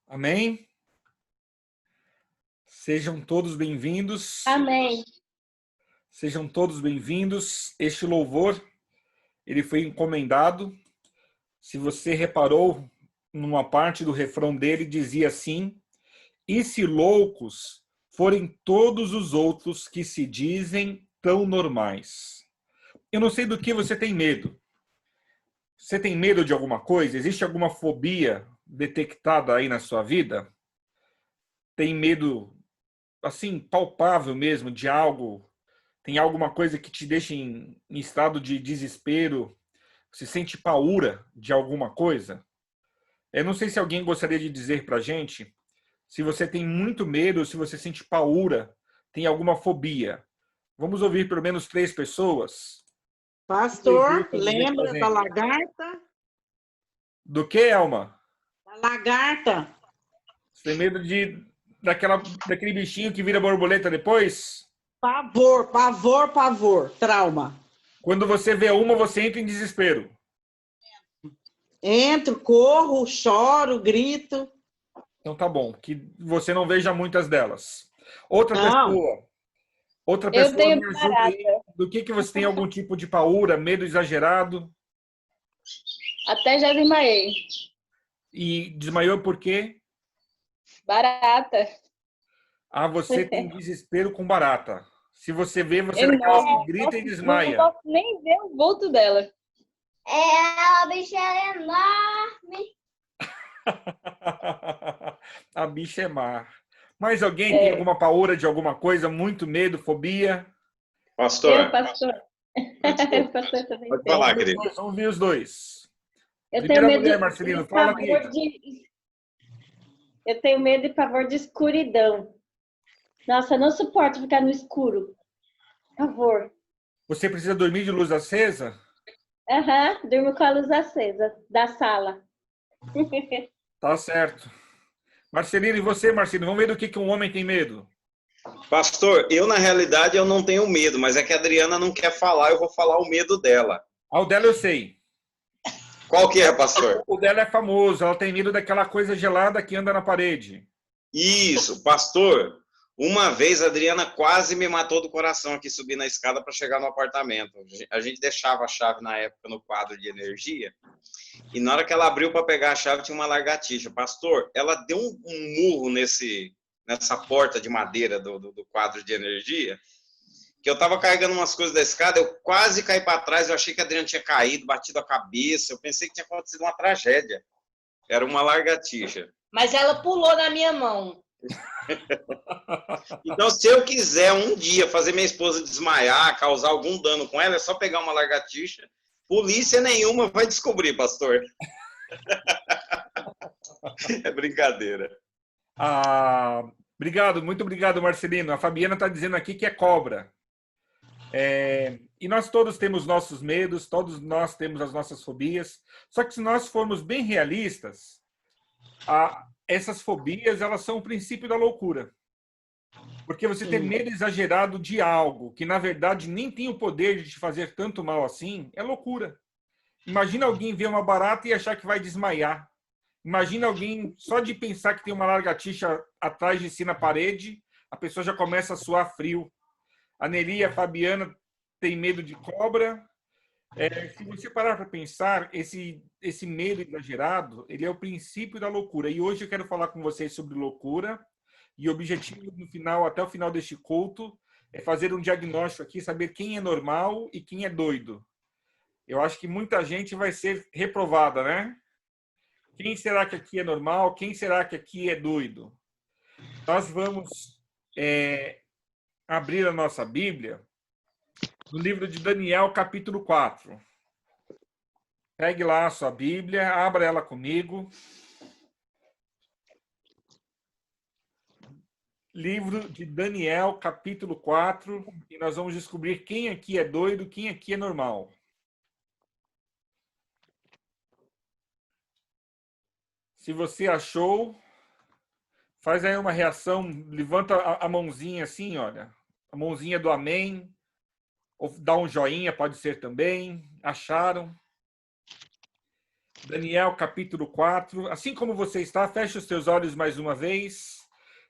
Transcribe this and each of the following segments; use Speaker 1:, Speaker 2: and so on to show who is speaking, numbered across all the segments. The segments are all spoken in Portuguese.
Speaker 1: Amém? Sejam todos bem-vindos.
Speaker 2: Amém.
Speaker 1: Sejam todos bem-vindos. Este louvor, ele foi encomendado. Se você reparou, numa parte do refrão dele, dizia assim: e se loucos forem todos os outros que se dizem tão normais? Eu não sei do que você tem medo. Você tem medo de alguma coisa? Existe alguma fobia detectada aí na sua vida? Tem medo, assim, palpável mesmo de algo? Tem alguma coisa que te deixa em estado de desespero? Se sente paura de alguma coisa? Eu não sei se alguém gostaria de dizer pra gente se você tem muito medo, se você sente paura, tem alguma fobia. Vamos ouvir pelo menos 3 pessoas.
Speaker 2: Pastor, lembra da lagarta?
Speaker 1: Do que, Elma?
Speaker 2: Da lagarta.
Speaker 1: Você tem medo daquele bichinho que vira borboleta depois?
Speaker 2: Pavor, pavor, pavor. Trauma.
Speaker 1: Quando você vê uma, você entra em desespero.
Speaker 2: Entro, corro, choro, grito.
Speaker 1: Então tá bom, que você não veja muitas delas. Outra
Speaker 2: Não.
Speaker 1: pessoa, outra
Speaker 3: Eu
Speaker 1: pessoa
Speaker 3: tenho
Speaker 1: me ajuda aí. Do que você tem algum tipo de paura, medo exagerado?
Speaker 3: Até já desmaiei.
Speaker 1: E desmaiou por quê?
Speaker 3: Barata.
Speaker 1: Ah, você tem desespero com barata. Se você vê, você é daquelas que
Speaker 3: Enorme.
Speaker 1: grita e
Speaker 3: Não
Speaker 1: desmaia.
Speaker 3: posso nem ver o vulto dela.
Speaker 4: A bicha é enorme.
Speaker 1: A bicha é má. Mas alguém tem alguma paura de alguma coisa, muito medo, fobia?
Speaker 3: Eu,
Speaker 5: Pastor,
Speaker 3: pastor.
Speaker 5: desculpa.
Speaker 3: Pastor também
Speaker 5: Pode
Speaker 3: tem.
Speaker 5: falar, querido.
Speaker 1: Vamos ver os dois.
Speaker 3: Eu tenho
Speaker 1: Primeira
Speaker 3: medo
Speaker 1: mulher, Marcelino, fala,
Speaker 3: pavor
Speaker 1: amiga.
Speaker 3: Eu tenho medo e pavor de escuridão. Nossa, eu não suporto ficar no escuro. Pavor.
Speaker 1: Você precisa dormir de luz acesa?
Speaker 3: Durmo com a luz acesa da sala.
Speaker 1: Tá certo. Marcelino, e você, Marcelino? Vamos ver do que um homem tem medo.
Speaker 5: Pastor, eu na realidade eu não tenho medo, mas é que a Adriana não quer falar, eu vou falar o medo dela.
Speaker 1: Ah, o dela eu sei.
Speaker 5: Qual que é, pastor?
Speaker 1: O dela é famoso, ela tem medo daquela coisa gelada que anda na parede.
Speaker 5: Isso, pastor. Uma vez a Adriana quase me matou do coração aqui subir na escada para chegar no apartamento. A gente deixava a chave na época no quadro de energia. E na hora que ela abriu para pegar a chave tinha uma lagartixa. Pastor, ela deu um murro nessa porta de madeira do quadro de energia, que eu tava carregando umas coisas da escada, eu quase caí para trás, eu achei que a Adriana tinha caído, batido a cabeça, eu pensei que tinha acontecido uma tragédia. Era uma lagartixa.
Speaker 6: Mas ela pulou na minha mão.
Speaker 5: Então, se eu quiser um dia fazer minha esposa desmaiar, causar algum dano com ela, é só pegar uma lagartixa. Polícia nenhuma vai descobrir, pastor. É brincadeira.
Speaker 1: Obrigado, muito obrigado, Marcelino. A Fabiana está dizendo aqui que é cobra. E nós todos temos nossos medos, todos nós temos as nossas fobias. Só que se nós formos bem realistas, essas fobias, elas são o princípio da loucura. Porque você ter medo exagerado de algo que, na verdade, nem tem o poder de te fazer tanto mal assim, é loucura. Imagina alguém ver uma barata e achar que vai desmaiar. Imagina alguém, só de pensar que tem uma lagartixa atrás de si na parede, a pessoa já começa a suar frio. A Nelly e a Fabiana têm medo de cobra. Se você parar para pensar, esse medo exagerado, ele é o princípio da loucura. E hoje eu quero falar com vocês sobre loucura. E o objetivo, no final, até o final deste culto, é fazer um diagnóstico aqui, saber quem é normal e quem é doido. Eu acho que muita gente vai ser reprovada, né? Quem será que aqui é normal? Quem será que aqui é doido? Nós vamos abrir a nossa Bíblia no livro de Daniel, capítulo 4. Pegue lá a sua Bíblia, abra ela comigo. Livro de Daniel, capítulo 4, e nós vamos descobrir quem aqui é doido, quem aqui é normal. Se você achou, faz aí uma reação, levanta a mãozinha assim, olha, a mãozinha do amém, ou dá um joinha, pode ser também. Acharam? Daniel, capítulo 4. Assim como você está, feche os teus olhos mais uma vez.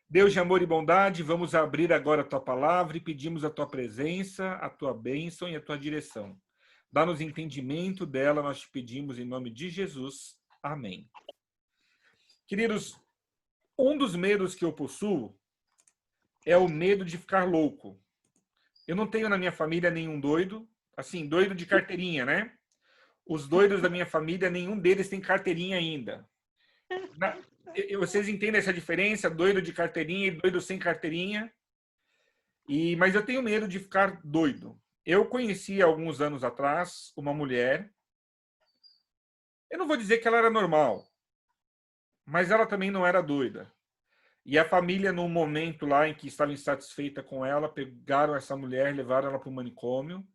Speaker 1: Deus de amor e bondade, vamos abrir agora a tua palavra e pedimos a tua presença, a tua bênção e a tua direção. Dá-nos entendimento dela, nós te pedimos em nome de Jesus. Amém. Queridos, um dos medos que eu possuo é o medo de ficar louco. Eu não tenho na minha família nenhum doido, assim, doido de carteirinha, né? Os doidos da minha família, nenhum deles tem carteirinha ainda. Vocês entendem essa diferença? Doido de carteirinha e doido sem carteirinha? Mas eu tenho medo de ficar doido. Eu conheci, alguns anos atrás, uma mulher. Eu não vou dizer que ela era normal, mas ela também não era doida. E a família, num momento lá em que estava insatisfeita com ela, pegaram essa mulher, levaram ela para o manicômio.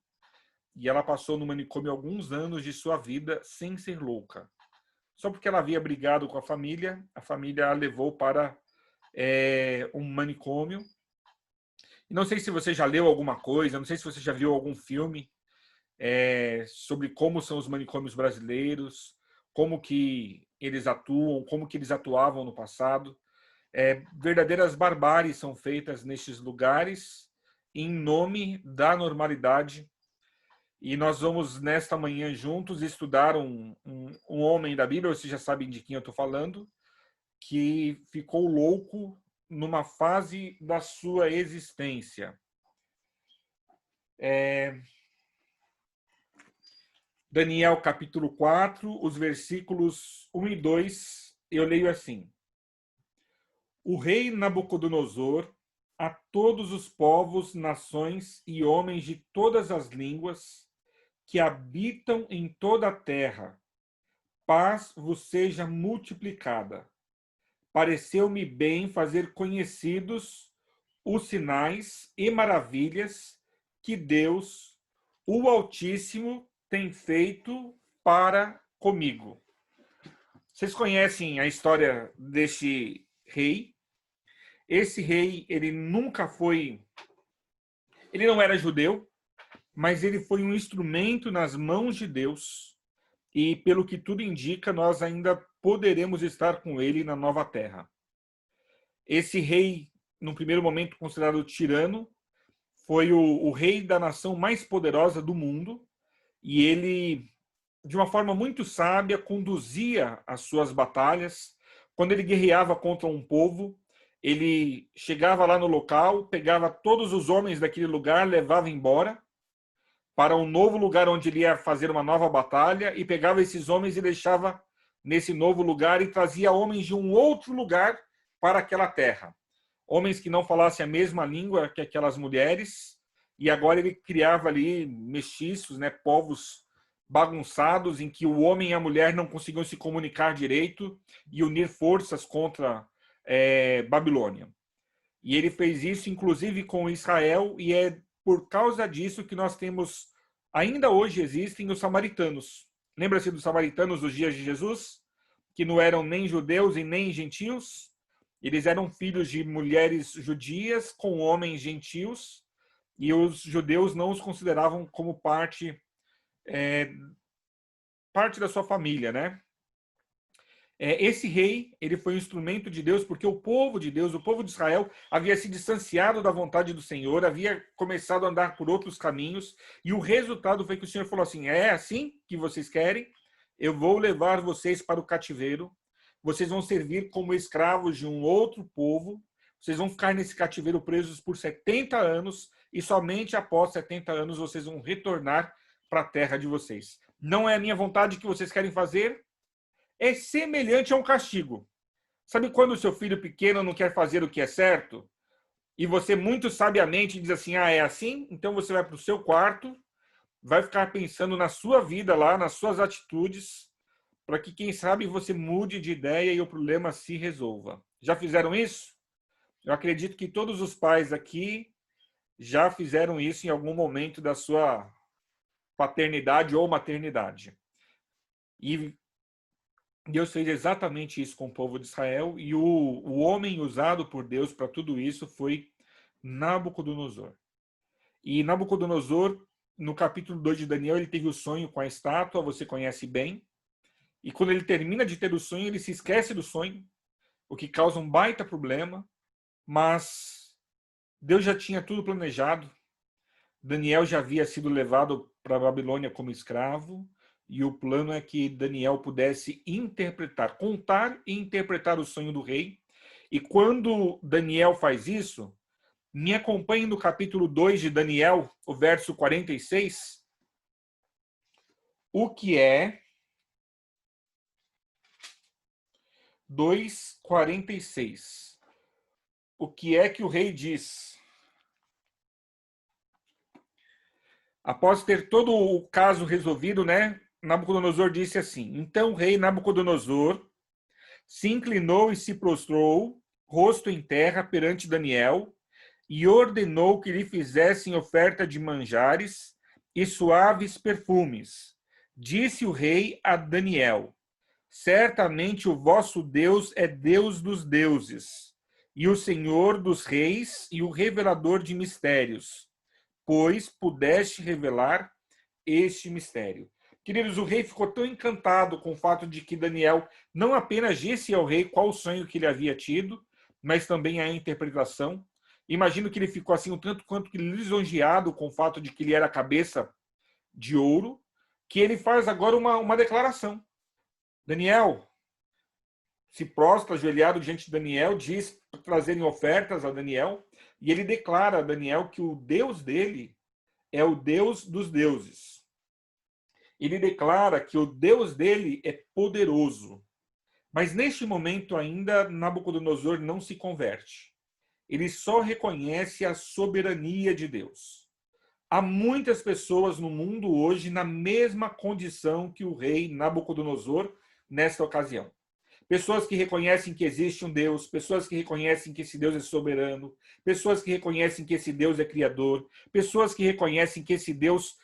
Speaker 1: E ela passou no manicômio alguns anos de sua vida sem ser louca. Só porque ela havia brigado com a família a levou para um manicômio. E não sei se você já leu alguma coisa, não sei se você já viu algum filme sobre como são os manicômios brasileiros, como que eles atuam, como que eles atuavam no passado. Verdadeiras barbáries são feitas nestes lugares em nome da normalidade. E nós vamos, nesta manhã, juntos, estudar um homem da Bíblia, vocês já sabem de quem eu estou falando, que ficou louco numa fase da sua existência. Daniel, capítulo 4, os versículos 1 e 2, eu leio assim. O rei Nabucodonosor, a todos os povos, nações e homens de todas as línguas que habitam em toda a terra, paz vos seja multiplicada. Pareceu-me bem fazer conhecidos os sinais e maravilhas que Deus, o Altíssimo, tem feito para comigo. Vocês conhecem a história deste rei? Esse rei, ele não era judeu, mas ele foi um instrumento nas mãos de Deus. E, pelo que tudo indica, nós ainda poderemos estar com ele na nova terra. Esse rei, num primeiro momento considerado tirano, foi o rei da nação mais poderosa do mundo. E ele, de uma forma muito sábia, conduzia as suas batalhas. Quando ele guerreava contra um povo, ele chegava lá no local, pegava todos os homens daquele lugar, levava embora para um novo lugar onde ele ia fazer uma nova batalha, e pegava esses homens e deixava nesse novo lugar e trazia homens de um outro lugar para aquela terra. Homens que não falassem a mesma língua que aquelas mulheres, e agora ele criava ali mestiços, né, povos bagunçados, em que o homem e a mulher não conseguiam se comunicar direito e unir forças contra Babilônia. E ele fez isso, inclusive, com Israel, e é por causa disso que nós temos, ainda hoje existem os samaritanos. Lembra-se dos samaritanos dos dias de Jesus? Que não eram nem judeus e nem gentios. Eles eram filhos de mulheres judias com homens gentios, e os judeus não os consideravam como parte da sua família, né? Esse rei, ele foi um instrumento de Deus, porque o povo de Deus, o povo de Israel, havia se distanciado da vontade do Senhor, havia começado a andar por outros caminhos, e o resultado foi que o Senhor falou assim: é assim que vocês querem? Eu vou levar vocês para o cativeiro, vocês vão servir como escravos de um outro povo, vocês vão ficar nesse cativeiro presos por 70 anos, e somente após 70 anos vocês vão retornar para a terra de vocês. Não é a minha vontade que vocês querem fazer? É semelhante a um castigo. Sabe quando o seu filho pequeno não quer fazer o que é certo? E você muito sabiamente diz assim: é assim? Então você vai para o seu quarto, vai ficar pensando na sua vida lá, nas suas atitudes, para que, quem sabe, você mude de ideia e o problema se resolva. Já fizeram isso? Eu acredito que todos os pais aqui já fizeram isso em algum momento da sua paternidade ou maternidade. E Deus fez exatamente isso com o povo de Israel, e o homem usado por Deus para tudo isso foi Nabucodonosor. E Nabucodonosor, no capítulo 2 de Daniel, ele teve o sonho com a estátua, você conhece bem. E quando ele termina de ter o sonho, ele se esquece do sonho, o que causa um baita problema, mas Deus já tinha tudo planejado. Daniel já havia sido levado para a Babilônia como escravo, e o plano é que Daniel pudesse interpretar, contar e interpretar o sonho do rei. E quando Daniel faz isso, me acompanhe no capítulo 2 de Daniel, o verso 46. O que é 2:46. O que é que o rei diz? Após ter todo o caso resolvido, né? Nabucodonosor disse assim: Então o rei Nabucodonosor se inclinou e se prostrou, rosto em terra, perante Daniel, e ordenou que lhe fizessem oferta de manjares e suaves perfumes. Disse o rei a Daniel: Certamente o vosso Deus é Deus dos deuses, e o Senhor dos reis, e o revelador de mistérios, pois pudeste revelar este mistério. Queridos, o rei ficou tão encantado com o fato de que Daniel não apenas disse ao rei qual o sonho que ele havia tido, mas também a interpretação. Imagino que ele ficou assim um tanto quanto lisonjeado com o fato de que ele era a cabeça de ouro, que ele faz agora uma declaração. Daniel se prostra ajoelhado diante de Daniel, diz para trazerem ofertas a Daniel, e ele declara a Daniel que o Deus dele é o Deus dos deuses. Ele declara que o Deus dele é poderoso. Mas neste momento ainda Nabucodonosor não se converte. Ele só reconhece a soberania de Deus. Há muitas pessoas no mundo hoje na mesma condição que o rei Nabucodonosor nesta ocasião. Pessoas que reconhecem que existe um Deus, pessoas que reconhecem que esse Deus é soberano, pessoas que reconhecem que esse Deus é criador, pessoas que reconhecem que esse Deus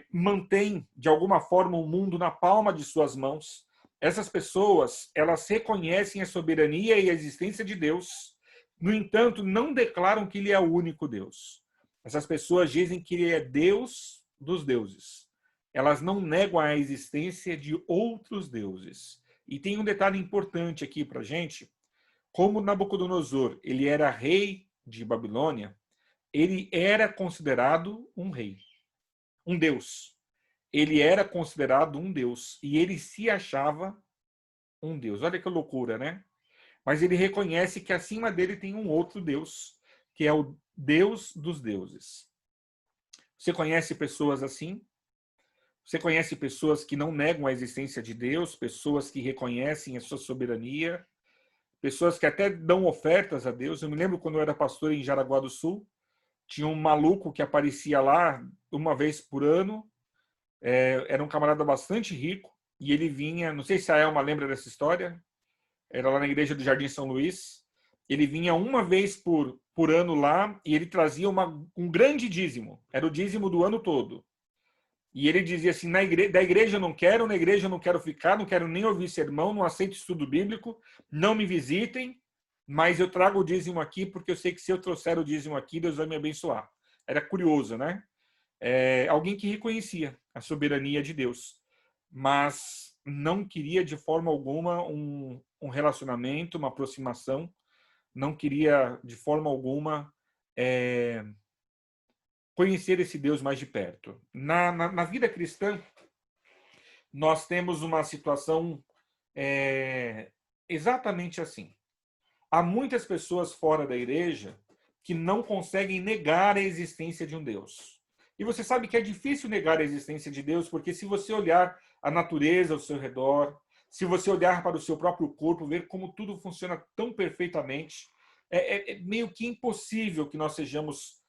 Speaker 1: mantém, de alguma forma, o mundo na palma de suas mãos. Essas pessoas, elas reconhecem a soberania e a existência de Deus, no entanto, não declaram que ele é o único Deus. Essas pessoas dizem que ele é Deus dos deuses. Elas não negam a existência de outros deuses. E tem um detalhe importante aqui para a gente. Como Nabucodonosor ele era rei de Babilônia, ele era considerado um rei, um deus. Ele era considerado um deus e ele se achava um deus. Olha que loucura, né? Mas ele reconhece que acima dele tem um outro Deus, que é o Deus dos deuses. Você conhece pessoas assim? Você conhece pessoas que não negam a existência de Deus, pessoas que reconhecem a sua soberania, pessoas que até dão ofertas a Deus. Eu me lembro quando eu era pastor em Jaraguá do Sul, tinha um maluco que aparecia lá uma vez por ano, era um camarada bastante rico, e ele vinha, não sei se a Elma lembra dessa história, era lá na igreja do Jardim São Luís, ele vinha uma vez por ano lá, e ele trazia um grande dízimo, era o dízimo do ano todo. E ele dizia assim, da igreja eu não quero, na igreja eu não quero ficar, não quero nem ouvir sermão, não aceito estudo bíblico, não me visitem, mas eu trago o dízimo aqui porque eu sei que se eu trouxer o dízimo aqui, Deus vai me abençoar. Era curioso, né? Alguém que reconhecia a soberania de Deus, mas não queria de forma alguma um relacionamento, uma aproximação, não queria de forma alguma conhecer esse Deus mais de perto. Na vida cristã, nós temos uma situação exatamente assim. Há muitas pessoas fora da igreja que não conseguem negar a existência de um Deus. E você sabe que é difícil negar a existência de Deus, porque se você olhar a natureza ao seu redor, se você olhar para o seu próprio corpo, ver como tudo funciona tão perfeitamente, é meio que impossível que nós sejamos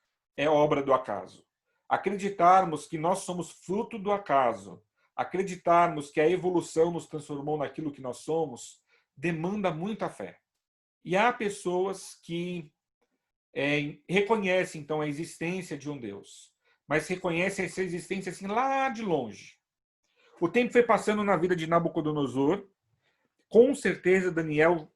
Speaker 1: obra do acaso. Acreditarmos que nós somos fruto do acaso, acreditarmos que a evolução nos transformou naquilo que nós somos, demanda muita fé. E há pessoas que reconhecem, então, a existência de um Deus, mas reconhecem essa existência assim lá de longe. O tempo foi passando na vida de Nabucodonosor. Com certeza, Daniel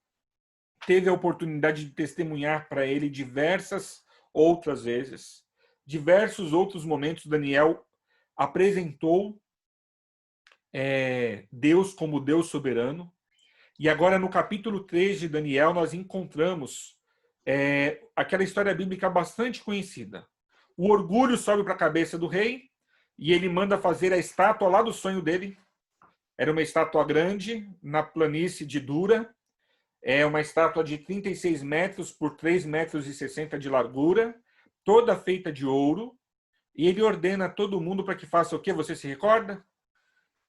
Speaker 1: teve a oportunidade de testemunhar para ele diversas outras vezes. Diversos outros momentos, Daniel apresentou Deus como Deus soberano. E agora, no capítulo 3 de Daniel, nós encontramos aquela história bíblica bastante conhecida. O orgulho sobe para a cabeça do rei e ele manda fazer a estátua lá do sonho dele. Era uma estátua grande, na planície de Dura. É uma estátua de 36 metros por 3,60 metros de largura, toda feita de ouro. E ele ordena todo mundo para que faça o quê? Você se recorda?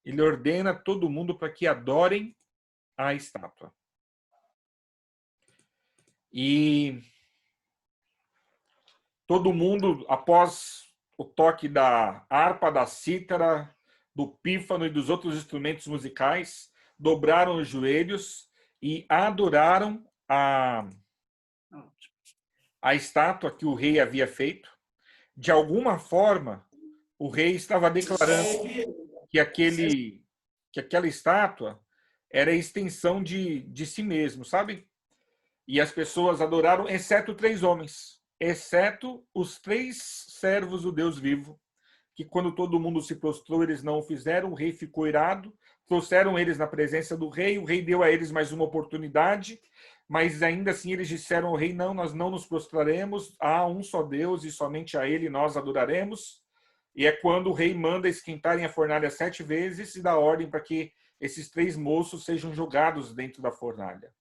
Speaker 1: Ele ordena todo mundo para que adorem a estátua. E todo mundo, após o toque da harpa, da cítara, do pífano e dos outros instrumentos musicais, dobraram os joelhos e adoraram a estátua que o rei havia feito. De alguma forma, o rei estava declarando que aquela estátua era a extensão de si mesmo, sabe? E as pessoas adoraram, exceto 3 homens, exceto os 3 servos do Deus vivo, que quando todo mundo se prostrou, eles não o fizeram, o rei ficou irado, trouxeram eles na presença do rei, o rei deu a eles mais uma oportunidade, mas ainda assim eles disseram ao rei, não, nós não nos prostraremos, há um só Deus e somente a ele nós adoraremos. E é quando o rei manda esquentarem a fornalha 7 vezes e dá ordem para que esses 3 moços sejam jogados dentro da fornalha.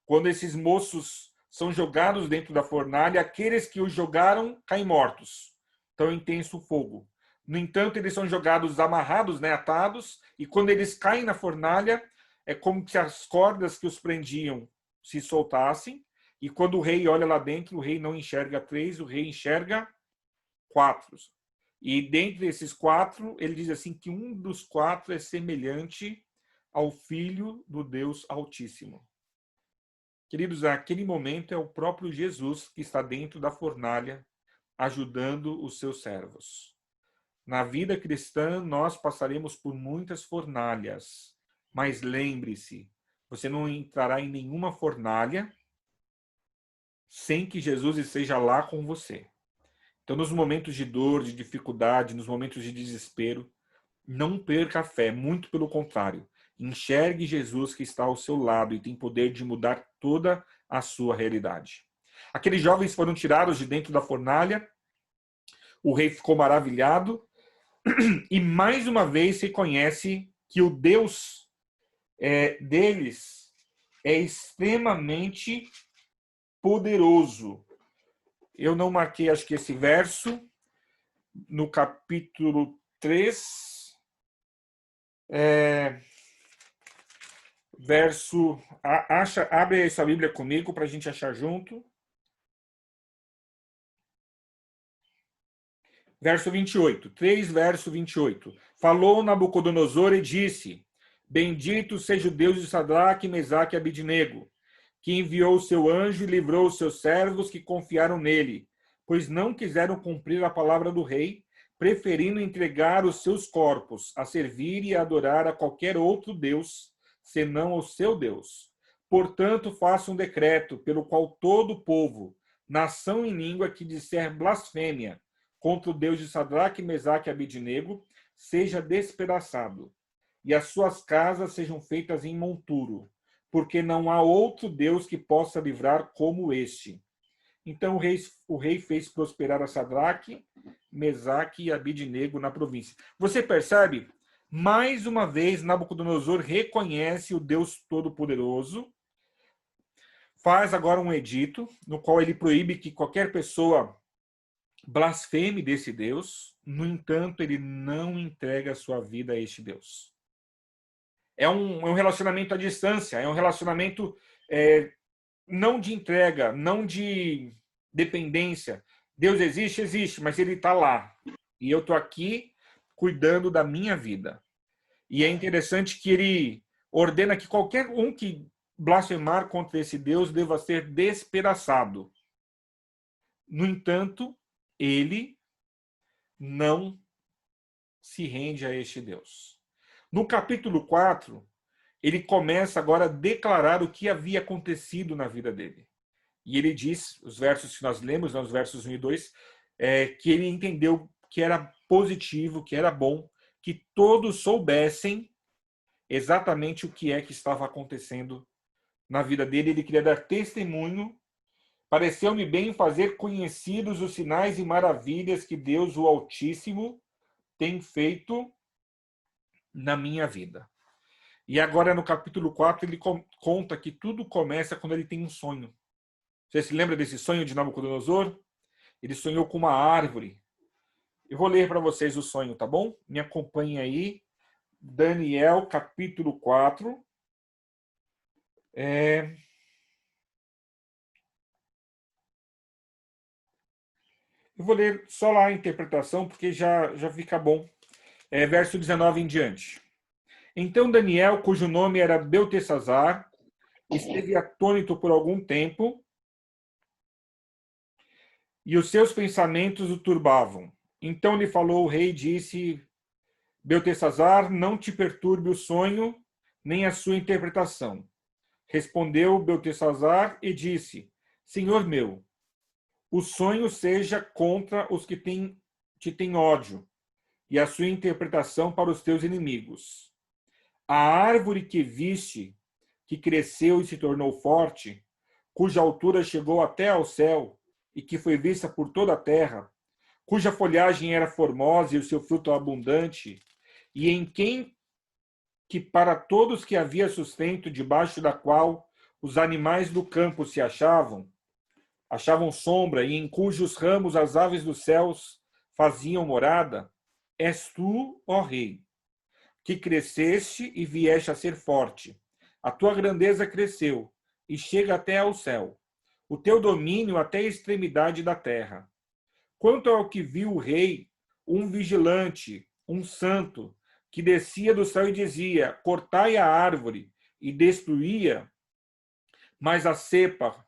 Speaker 1: Quando esses moços são jogados dentro da fornalha, aqueles que os jogaram caem mortos. Tão intenso o fogo. No entanto, eles são jogados amarrados, atados, e quando eles caem na fornalha, é como se as cordas que os prendiam se soltassem, e quando o rei olha lá dentro, o rei não enxerga 3, o rei enxerga 4. E dentre esses 4, ele diz assim que um dos 4 é semelhante ao Filho do Deus Altíssimo. Queridos, naquele momento é o próprio Jesus que está dentro da fornalha, ajudando os seus servos. Na vida cristã, nós passaremos por muitas fornalhas, mas lembre-se, você não entrará em nenhuma fornalha sem que Jesus esteja lá com você. Então, nos momentos de dor, de dificuldade, nos momentos de desespero, não perca a fé, muito pelo contrário. Enxergue Jesus que está ao seu lado e tem poder de mudar toda a sua realidade. Aqueles jovens foram tirados de dentro da fornalha, o rei ficou maravilhado e mais uma vez reconhece que o Deus deles é extremamente poderoso. Eu não marquei, acho que esse verso, no capítulo 3, abre essa Bíblia comigo para a gente achar junto. Verso 28, 3, verso 28. Falou Nabucodonosor e disse, bendito seja o Deus de Sadraque, Mesaque e Abidnego, que enviou o seu anjo e livrou os seus servos que confiaram nele, pois não quiseram cumprir a palavra do rei, preferindo entregar os seus corpos a servir e a adorar a qualquer outro Deus, senão ao seu Deus. Portanto, faça um decreto pelo qual todo o povo, nação e língua que disser blasfêmia contra o Deus de Sadraque, Mesaque e Abidnego, seja despedaçado, e as suas casas sejam feitas em monturo, porque não há outro Deus que possa livrar como este. Então o rei fez prosperar a Sadraque, Mesaque e Abidnego na província. Você percebe? Mais uma vez, Nabucodonosor reconhece o Deus Todo-Poderoso, faz agora um edito, no qual ele proíbe que qualquer pessoa blasfeme desse Deus, no entanto, ele não entrega a sua vida a este Deus. É um relacionamento à distância, é um relacionamento não de entrega, não de dependência. Deus existe, existe, mas ele está lá. E eu estou aqui cuidando da minha vida. E é interessante que ele ordena que qualquer um que blasfemar contra esse Deus deva ser despedaçado. No entanto, ele não se rende a este Deus. No capítulo 4, ele começa agora a declarar o que havia acontecido na vida dele. E ele diz, os versos que nós lemos, os versos 1 e 2, que ele entendeu que era positivo, que era bom, que todos soubessem exatamente o que é que estava acontecendo na vida dele. Ele queria dar testemunho. Pareceu-me bem fazer conhecidos os sinais e maravilhas que Deus, o Altíssimo, tem feito na minha vida. E agora, no capítulo 4, ele conta que tudo começa quando ele tem um sonho. Você se lembra desse sonho de Nabucodonosor? Ele sonhou com uma árvore. Eu vou ler para vocês o sonho, tá bom? Me acompanhem aí. Daniel, capítulo 4. Eu vou ler só lá a interpretação, porque já fica bom. Verso 19 em diante. Então Daniel, cujo nome era Beltesazar, esteve atônito por algum tempo, e os seus pensamentos o turbavam. Então lhe falou o rei e disse: Beltesazar, não te perturbe o sonho, nem a sua interpretação. Respondeu Beltesazar e disse: Senhor meu, o sonho seja contra os que te têm ódio, e a sua interpretação para os teus inimigos. A árvore que viste, que cresceu e se tornou forte, cuja altura chegou até ao céu, e que foi vista por toda a terra, cuja folhagem era formosa e o seu fruto abundante, e em quem que para todos que havia sustento, debaixo da qual os animais do campo se achavam sombra, e em cujos ramos as aves dos céus faziam morada, és tu, ó rei, que cresceste e vieste a ser forte. A tua grandeza cresceu e chega até ao céu, o teu domínio até a extremidade da terra. Quanto ao que viu o rei, um vigilante, um santo, que descia do céu e dizia: cortai a árvore, e destruía, mas a cepa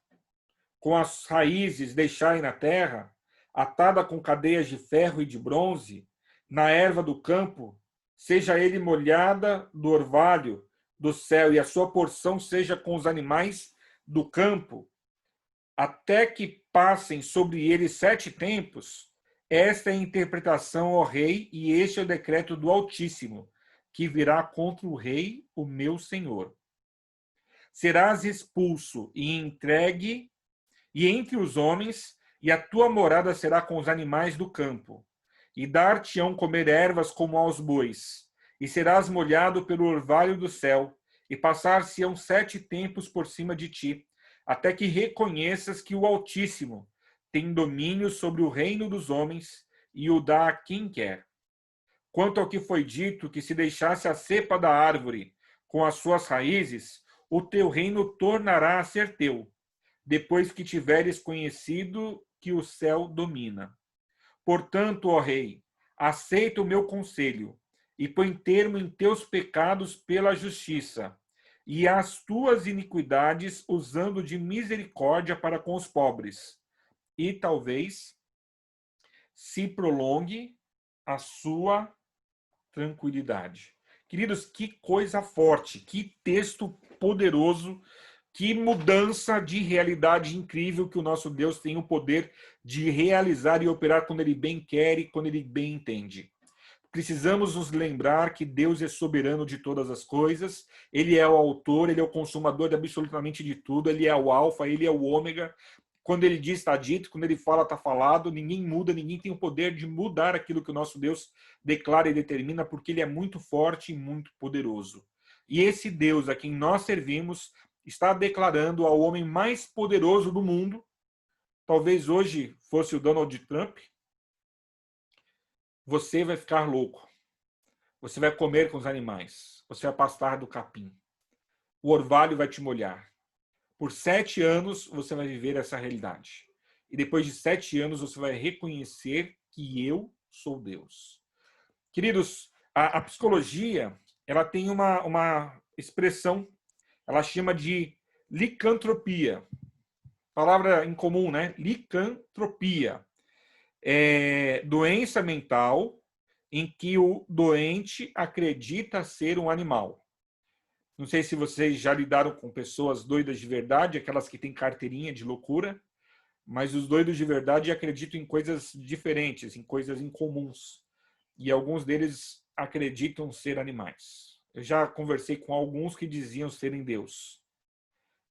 Speaker 1: com as raízes deixai na terra, atada com cadeias de ferro e de bronze, na erva do campo, seja ele molhada do orvalho do céu, e a sua porção seja com os animais do campo, até que passem sobre ele 7 tempos. Esta é a interpretação, ó rei, e este é o decreto do Altíssimo, que virá contra o rei, o meu senhor. Serás expulso e entregue e entre os homens, e a tua morada será com os animais do campo. E dar-te-ão comer ervas como aos bois, e serás molhado pelo orvalho do céu, e passar-se-ão 7 tempos por cima de ti, até que reconheças que o Altíssimo tem domínio sobre o reino dos homens, e o dá a quem quer. Quanto ao que foi dito, que se deixasse a cepa da árvore com as suas raízes, o teu reino tornará a ser teu, depois que tiveres conhecido que o céu domina. Portanto, ó rei, aceita o meu conselho, e põe termo em teus pecados pela justiça, e as tuas iniquidades usando de misericórdia para com os pobres, e talvez se prolongue a sua tranquilidade. Queridos, que coisa forte, que texto poderoso, que mudança de realidade incrível que o nosso Deus tem o poder de realizar e operar quando Ele bem quer e quando Ele bem entende. Precisamos nos lembrar que Deus é soberano de todas as coisas, Ele é o autor, Ele é o consumador de absolutamente de tudo, Ele é o alfa, Ele é o ômega. Quando Ele diz, está dito, quando Ele fala, está falado, ninguém muda, ninguém tem o poder de mudar aquilo que o nosso Deus declara e determina, porque Ele é muito forte e muito poderoso. E esse Deus a quem nós servimos está declarando ao homem mais poderoso do mundo, talvez hoje fosse o Donald Trump: você vai ficar louco, você vai comer com os animais, você vai pastar do capim, o orvalho vai te molhar. Por 7 anos você vai viver essa realidade. E depois de 7 anos você vai reconhecer que eu sou Deus. Queridos, a psicologia, ela tem uma expressão, ela chama de licantropia. Palavra incomum, né? Licantropia. É doença mental em que o doente acredita ser um animal. Não sei se vocês já lidaram com pessoas doidas de verdade, aquelas que têm carteirinha de loucura, mas os doidos de verdade acreditam em coisas diferentes, em coisas incomuns. E alguns deles acreditam ser animais. Eu já conversei com alguns que diziam serem Deus.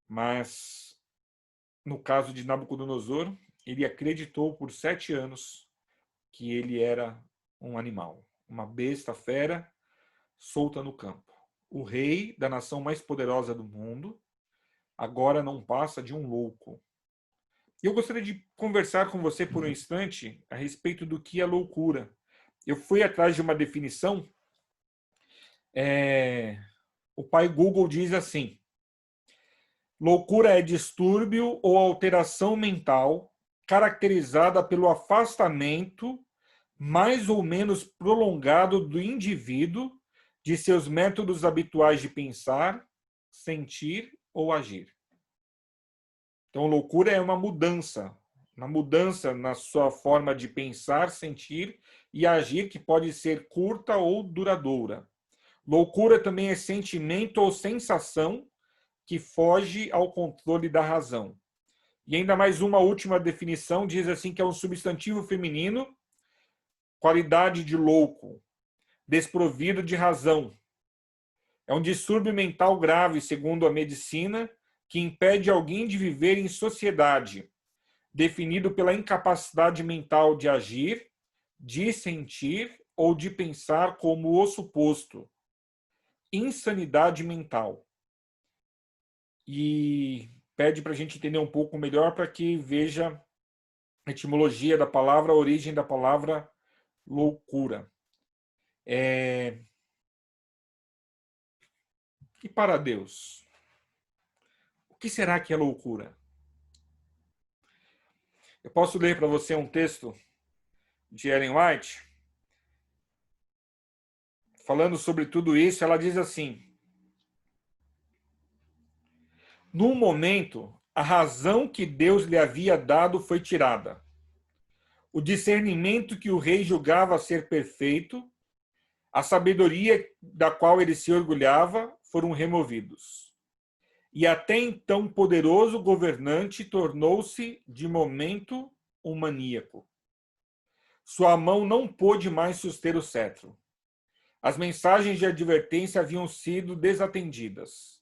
Speaker 1: Mas, no caso de Nabucodonosor, ele acreditou por 7 anos que ele era um animal, uma besta fera solta no campo. O rei da nação mais poderosa do mundo agora não passa de um louco. Eu gostaria de conversar com você por um instante a respeito do que é loucura. Eu fui atrás de uma definição. O pai Google diz assim: loucura é distúrbio ou alteração mental caracterizada pelo afastamento mais ou menos prolongado do indivíduo de seus métodos habituais de pensar, sentir ou agir. Então, loucura é uma mudança na sua forma de pensar, sentir e agir, que pode ser curta ou duradoura. Loucura também é sentimento ou sensação que foge ao controle da razão. E ainda mais uma última definição, diz assim que é um substantivo feminino, qualidade de louco, desprovido de razão. É um distúrbio mental grave, segundo a medicina, que impede alguém de viver em sociedade, definido pela incapacidade mental de agir, de sentir ou de pensar como o suposto. Insanidade mental. E pede para a gente entender um pouco melhor para que veja a etimologia da palavra, a origem da palavra loucura. E para Deus? O que será que é loucura? Eu posso ler para você um texto de Ellen White, falando sobre tudo isso. Ela diz assim: num momento, a razão que Deus lhe havia dado foi tirada. O discernimento que o rei julgava ser perfeito, a sabedoria da qual ele se orgulhava, foram removidos. E até então poderoso governante tornou-se, de momento, um maníaco. Sua mão não pôde mais suster o cetro. As mensagens de advertência haviam sido desatendidas.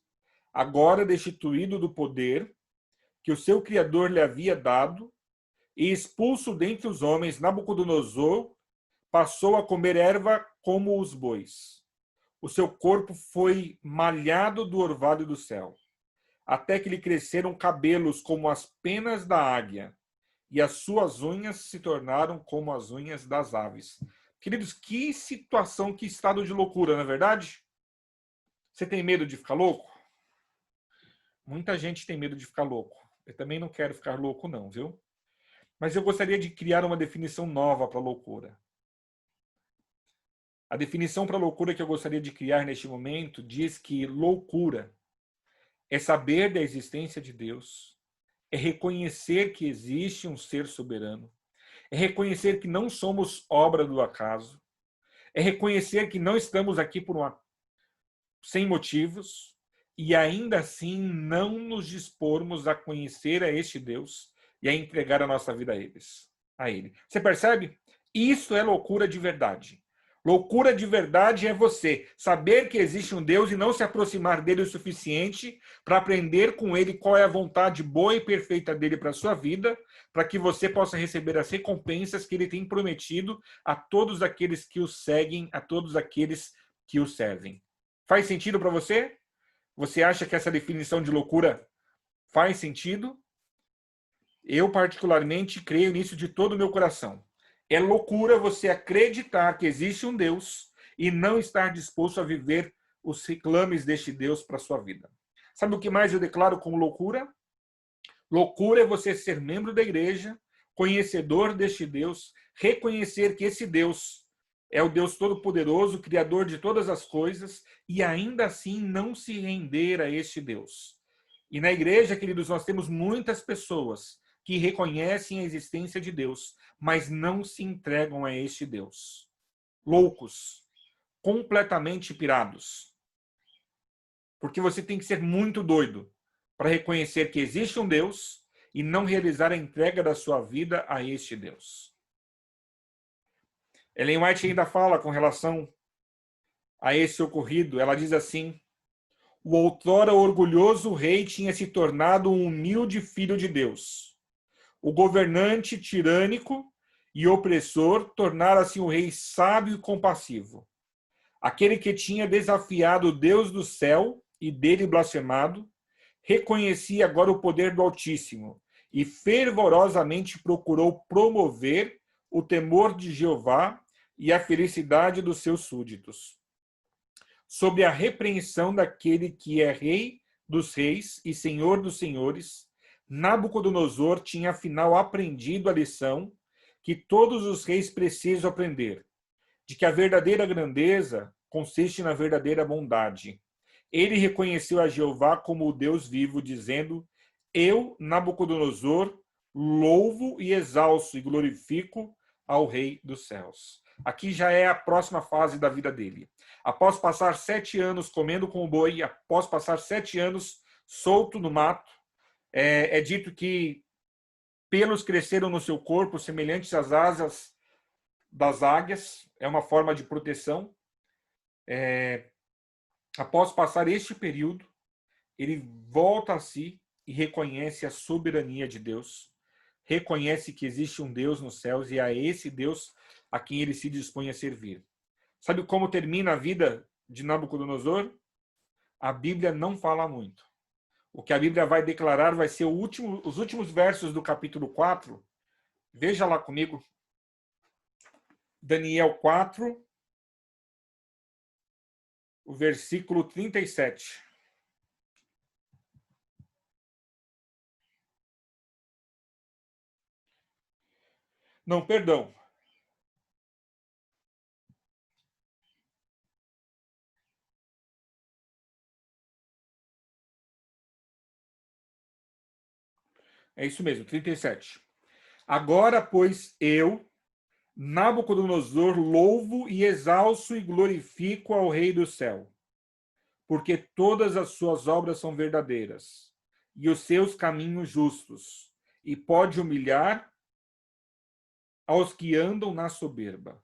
Speaker 1: Agora, destituído do poder que o seu Criador lhe havia dado e expulso dentre os homens, Nabucodonosor passou a comer erva como os bois. O seu corpo foi malhado do orvalho do céu, até que lhe cresceram cabelos como as penas da águia, e as suas unhas se tornaram como as unhas das aves. Queridos, que situação, que estado de loucura, não é verdade? Você tem medo de ficar louco? Muita gente tem medo de ficar louco. Eu também não quero ficar louco não, viu? Mas eu gostaria de criar uma definição nova para loucura. A definição para loucura que eu gostaria de criar neste momento diz que loucura é saber da existência de Deus, é reconhecer que existe um ser soberano, é reconhecer que não somos obra do acaso, é reconhecer que não estamos aqui sem motivos e ainda assim não nos dispormos a conhecer a este Deus e a entregar a nossa vida a Ele. Você percebe? Isso é loucura de verdade. Loucura de verdade é você saber que existe um Deus e não se aproximar dele o suficiente para aprender com ele qual é a vontade boa e perfeita dele para a sua vida, para que você possa receber as recompensas que ele tem prometido a todos aqueles que o seguem, a todos aqueles que o servem. Faz sentido para você? Você acha que essa definição de loucura faz sentido? Eu, particularmente, creio nisso de todo o meu coração. É loucura você acreditar que existe um Deus e não estar disposto a viver os reclames deste Deus para a sua vida. Sabe o que mais eu declaro como loucura? Loucura é você ser membro da igreja, conhecedor deste Deus, reconhecer que esse Deus é o Deus Todo-Poderoso, Criador de todas as coisas, e ainda assim não se render a este Deus. E na igreja, queridos, nós temos muitas pessoas que reconhecem a existência de Deus, mas não se entregam a este Deus. Loucos, completamente pirados. Porque você tem que ser muito doido para reconhecer que existe um Deus e não realizar a entrega da sua vida a este Deus. Ellen White ainda fala com relação a esse ocorrido. Ela diz assim: o outrora orgulhoso rei tinha se tornado um humilde filho de Deus. O governante tirânico e opressor tornara-se um rei sábio e compassivo. Aquele que tinha desafiado o Deus do céu e dele blasfemado, reconhecia agora o poder do Altíssimo e fervorosamente procurou promover o temor de Jeová e a felicidade dos seus súditos. Sob a repreensão daquele que é rei dos reis e senhor dos senhores, Nabucodonosor tinha afinal aprendido a lição que todos os reis precisam aprender, de que a verdadeira grandeza consiste na verdadeira bondade. Ele reconheceu a Jeová como o Deus vivo, dizendo: eu, Nabucodonosor, louvo e exalço e glorifico ao Rei dos céus. Aqui já é a próxima fase da vida dele. Após passar 7 anos comendo com o boi, após passar 7 anos solto no mato, é dito que pelos cresceram no seu corpo, semelhantes às asas das águias, é uma forma de proteção. Após passar este período, ele volta a si e reconhece a soberania de Deus, reconhece que existe um Deus nos céus e é esse Deus a quem ele se dispõe a servir. Sabe como termina a vida de Nabucodonosor? A Bíblia não fala muito. O que a Bíblia vai declarar vai ser os últimos versos do capítulo 4. Veja lá comigo. Daniel 4, o versículo 37. Não, perdão. É isso mesmo, 37. Agora, pois, eu, Nabucodonosor, louvo e exalço e glorifico ao Rei do céu, porque todas as suas obras são verdadeiras, e os seus caminhos justos, e pode humilhar aos que andam na soberba.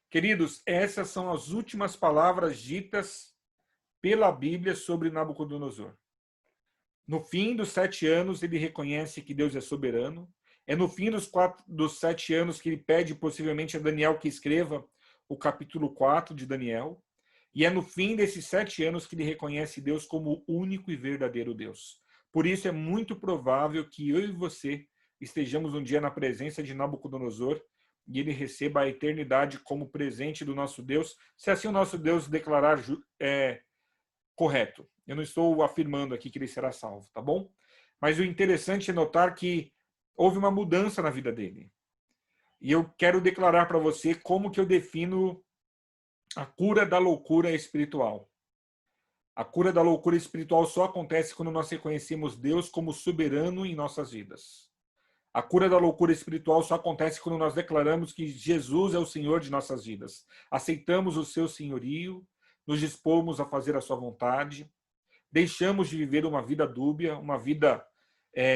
Speaker 1: Queridos, essas são as últimas palavras ditas pela Bíblia sobre Nabucodonosor. No fim dos 7 anos, ele reconhece que Deus é soberano. É no fim dos 7 anos que ele pede possivelmente a Daniel que escreva o capítulo 4 de Daniel. E é no fim desses 7 anos que ele reconhece Deus como o único e verdadeiro Deus. Por isso é muito provável que eu e você estejamos um dia na presença de Nabucodonosor e ele receba a eternidade como presente do nosso Deus, se assim o nosso Deus declarar correto. Eu não estou afirmando aqui que ele será salvo, tá bom? Mas o interessante é notar que houve uma mudança na vida dele. E eu quero declarar para você como que eu defino a cura da loucura espiritual. A cura da loucura espiritual só acontece quando nós reconhecemos Deus como soberano em nossas vidas. A cura da loucura espiritual só acontece quando nós declaramos que Jesus é o Senhor de nossas vidas. Aceitamos o seu senhorio, nos dispomos a fazer a sua vontade, deixamos de viver uma vida dúbia, uma vida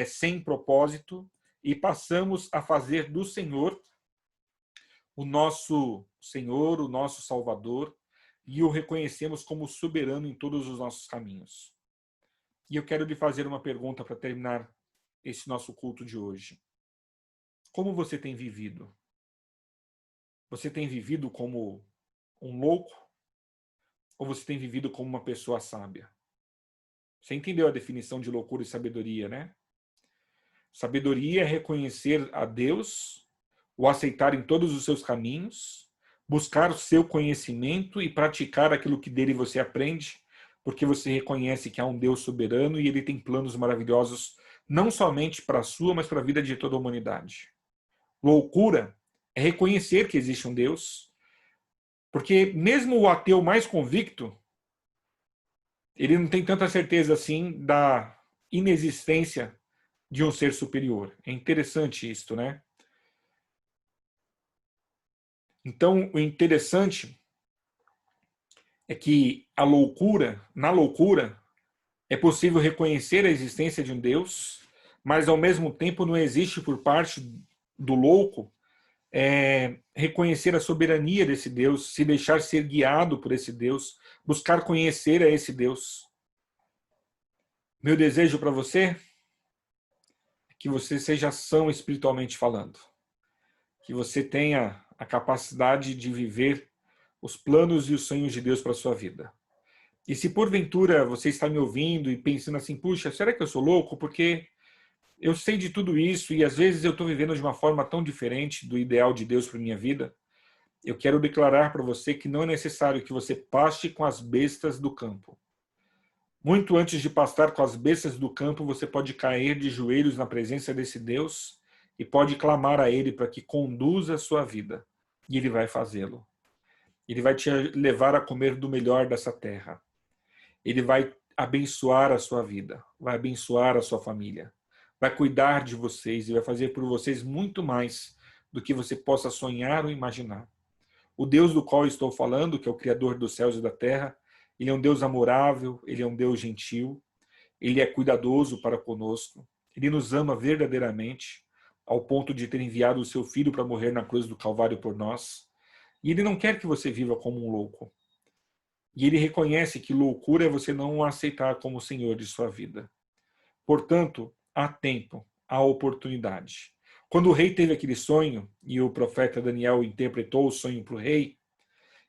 Speaker 1: sem propósito, e passamos a fazer do Senhor o nosso Senhor, o nosso Salvador, e o reconhecemos como soberano em todos os nossos caminhos. E eu quero lhe fazer uma pergunta para terminar esse nosso culto de hoje. Como você tem vivido? Você tem vivido como um louco? Ou você tem vivido como uma pessoa sábia? Você entendeu a definição de loucura e sabedoria, né? Sabedoria é reconhecer a Deus, o aceitar em todos os seus caminhos, buscar o seu conhecimento e praticar aquilo que dele você aprende, porque você reconhece que há um Deus soberano e ele tem planos maravilhosos, não somente para a sua, mas para a vida de toda a humanidade. Loucura é reconhecer que existe um Deus, porque mesmo o ateu mais convicto, ele não tem tanta certeza assim da inexistência de um ser superior. É interessante isto, né? Então, o interessante é que na loucura, é possível reconhecer a existência de um Deus, mas ao mesmo tempo não existe por parte do louco reconhecer a soberania desse Deus, se deixar ser guiado por esse Deus, buscar conhecer a esse Deus. Meu desejo para você é que você seja são espiritualmente falando, que você tenha a capacidade de viver os planos e os sonhos de Deus para a sua vida. E se porventura você está me ouvindo e pensando assim, puxa, será que eu sou louco? Porque eu sei de tudo isso e às vezes eu estou vivendo de uma forma tão diferente do ideal de Deus para minha vida. Eu quero declarar para você que não é necessário que você paste com as bestas do campo. Muito antes de pastar com as bestas do campo, você pode cair de joelhos na presença desse Deus e pode clamar a Ele para que conduza a sua vida. E Ele vai fazê-lo. Ele vai te levar a comer do melhor dessa terra. Ele vai abençoar a sua vida, vai abençoar a sua família, vai cuidar de vocês e vai fazer por vocês muito mais do que você possa sonhar ou imaginar. O Deus do qual eu estou falando, que é o Criador dos céus e da terra, Ele é um Deus amorável, Ele é um Deus gentil, Ele é cuidadoso para conosco, Ele nos ama verdadeiramente, ao ponto de ter enviado o seu Filho para morrer na cruz do Calvário por nós. E Ele não quer que você viva como um louco. E Ele reconhece que loucura é você não o aceitar como Senhor de sua vida. Portanto, há tempo, há oportunidade. Quando o rei teve aquele sonho, e o profeta Daniel interpretou o sonho para o rei,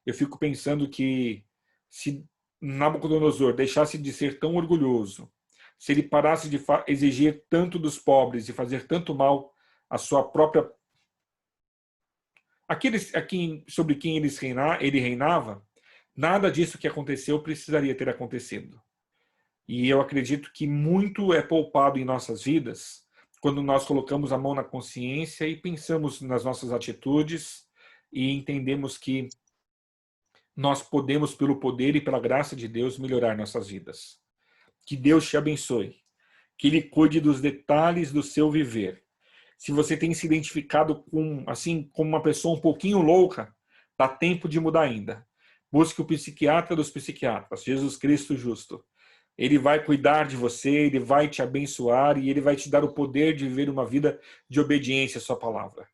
Speaker 1: eu fico pensando que se Nabucodonosor deixasse de ser tão orgulhoso, se ele parasse de exigir tanto dos pobres e fazer tanto mal à sua própria... Aqueles sobre quem ele reinava, nada disso que aconteceu precisaria ter acontecido. E eu acredito que muito é poupado em nossas vidas quando nós colocamos a mão na consciência e pensamos nas nossas atitudes e entendemos que nós podemos, pelo poder e pela graça de Deus, melhorar nossas vidas. Que Deus te abençoe. Que Ele cuide dos detalhes do seu viver. Se você tem se identificado com, assim, como uma pessoa um pouquinho louca, dá tempo de mudar ainda. Busque o psiquiatra dos psiquiatras, Jesus Cristo justo. Ele vai cuidar de você, Ele vai te abençoar e Ele vai te dar o poder de viver uma vida de obediência à sua palavra.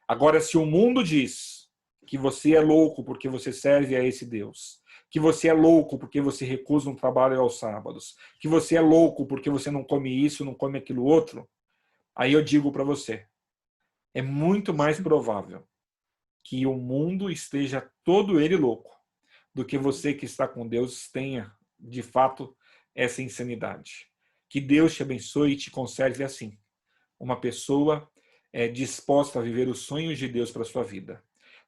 Speaker 1: Agora, se o mundo diz que você é louco porque você serve a esse Deus, que você é louco porque você recusa um trabalho aos sábados, que você é louco porque você não come isso, não come aquilo outro, aí eu digo para você, é muito mais provável que o mundo esteja todo ele louco do que você que está com Deus tenha, de fato, essa insanidade. Que Deus te abençoe e te conserve assim. Uma pessoa disposta a viver os sonhos de Deus para a sua vida.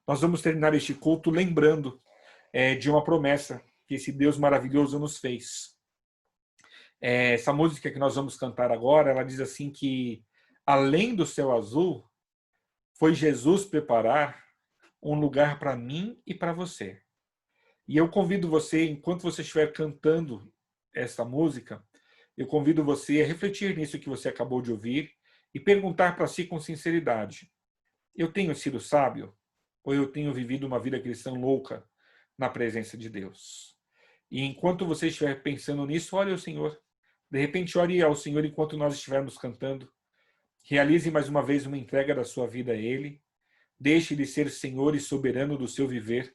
Speaker 1: Nós vamos terminar este culto lembrando de uma promessa que esse Deus maravilhoso nos fez. Essa música que nós vamos cantar agora, ela diz assim que, além do céu azul, foi Jesus preparar um lugar para mim e para você. E eu convido você, enquanto você estiver cantando esta música, eu convido você a refletir nisso que você acabou de ouvir e perguntar para si com sinceridade: eu tenho sido sábio? Ou eu tenho vivido uma vida cristã louca na presença de Deus? E enquanto você estiver pensando nisso, ore ao Senhor. De repente, ore ao Senhor enquanto nós estivermos cantando. Realize mais uma vez uma entrega da sua vida a Ele. Deixe Ele ser Senhor e soberano do seu viver.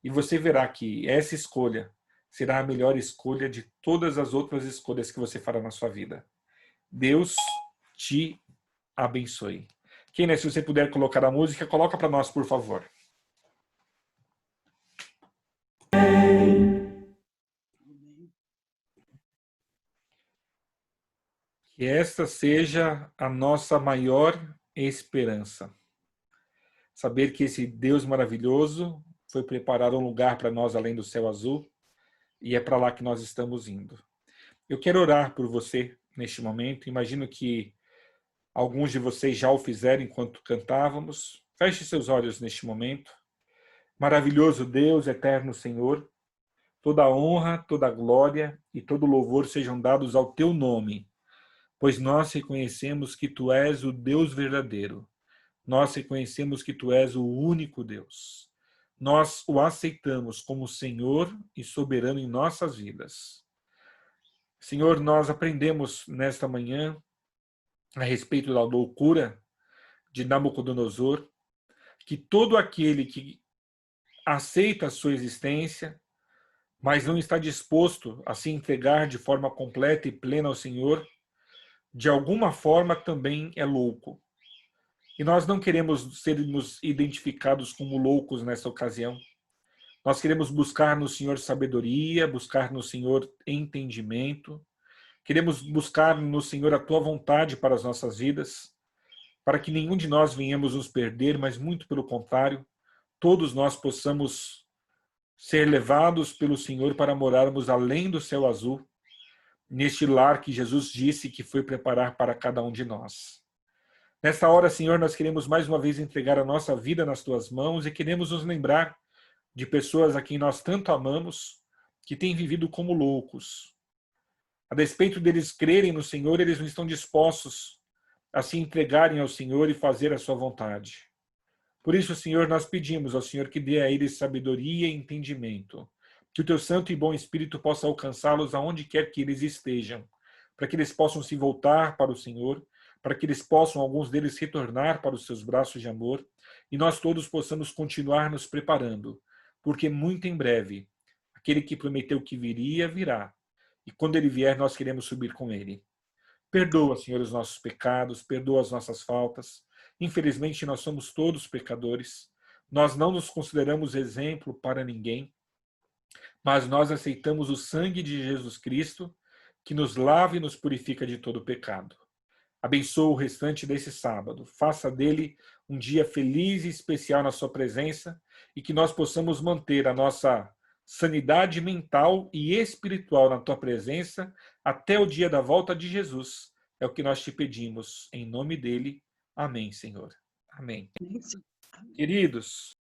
Speaker 1: E você verá que essa escolha será a melhor escolha de todas as outras escolhas que você fará na sua vida. Deus te abençoe. Keina, se você puder colocar a música, coloca para nós, por favor. Que esta seja a nossa maior esperança. Saber que esse Deus maravilhoso foi preparar um lugar para nós além do céu azul e é para lá que nós estamos indo. Eu quero orar por você neste momento. Imagino que alguns de vocês já o fizeram enquanto cantávamos. Feche seus olhos neste momento. Maravilhoso Deus, eterno Senhor, toda honra, toda glória e todo louvor sejam dados ao teu nome, pois nós reconhecemos que tu és o Deus verdadeiro. Nós reconhecemos que tu és o único Deus. Nós o aceitamos como Senhor e soberano em nossas vidas. Senhor, nós aprendemos nesta manhã a respeito da loucura de Nabucodonosor, que todo aquele que aceita a sua existência, mas não está disposto a se entregar de forma completa e plena ao Senhor, de alguma forma também é louco. E nós não queremos sermos identificados como loucos nessa ocasião. Nós queremos buscar no Senhor sabedoria, buscar no Senhor entendimento, queremos buscar no Senhor a tua vontade para as nossas vidas, para que nenhum de nós venhamos nos perder, mas muito pelo contrário, todos nós possamos ser levados pelo Senhor para morarmos além do céu azul, neste lar que Jesus disse que foi preparar para cada um de nós. Nesta hora, Senhor, nós queremos mais uma vez entregar a nossa vida nas tuas mãos e queremos nos lembrar de pessoas a quem nós tanto amamos, que têm vivido como loucos. A despeito deles crerem no Senhor, eles não estão dispostos a se entregarem ao Senhor e fazer a sua vontade. Por isso, Senhor, nós pedimos ao Senhor que dê a eles sabedoria e entendimento, que o teu Santo e bom Espírito possa alcançá-los aonde quer que eles estejam, para que eles possam se voltar para o Senhor, para que eles possam, alguns deles, retornar para os seus braços de amor, e nós todos possamos continuar nos preparando, porque muito em breve, aquele que prometeu que viria, virá, e quando ele vier, nós queremos subir com ele. Perdoa, Senhor, os nossos pecados, perdoa as nossas faltas. Infelizmente, nós somos todos pecadores, nós não nos consideramos exemplo para ninguém, mas nós aceitamos o sangue de Jesus Cristo, que nos lava e nos purifica de todo pecado. Abençoa o restante desse sábado. Faça dele um dia feliz e especial na sua presença e que nós possamos manter a nossa sanidade mental e espiritual na tua presença até o dia da volta de Jesus. É o que nós te pedimos. Em nome dele. Amém, Senhor. Amém. Queridos,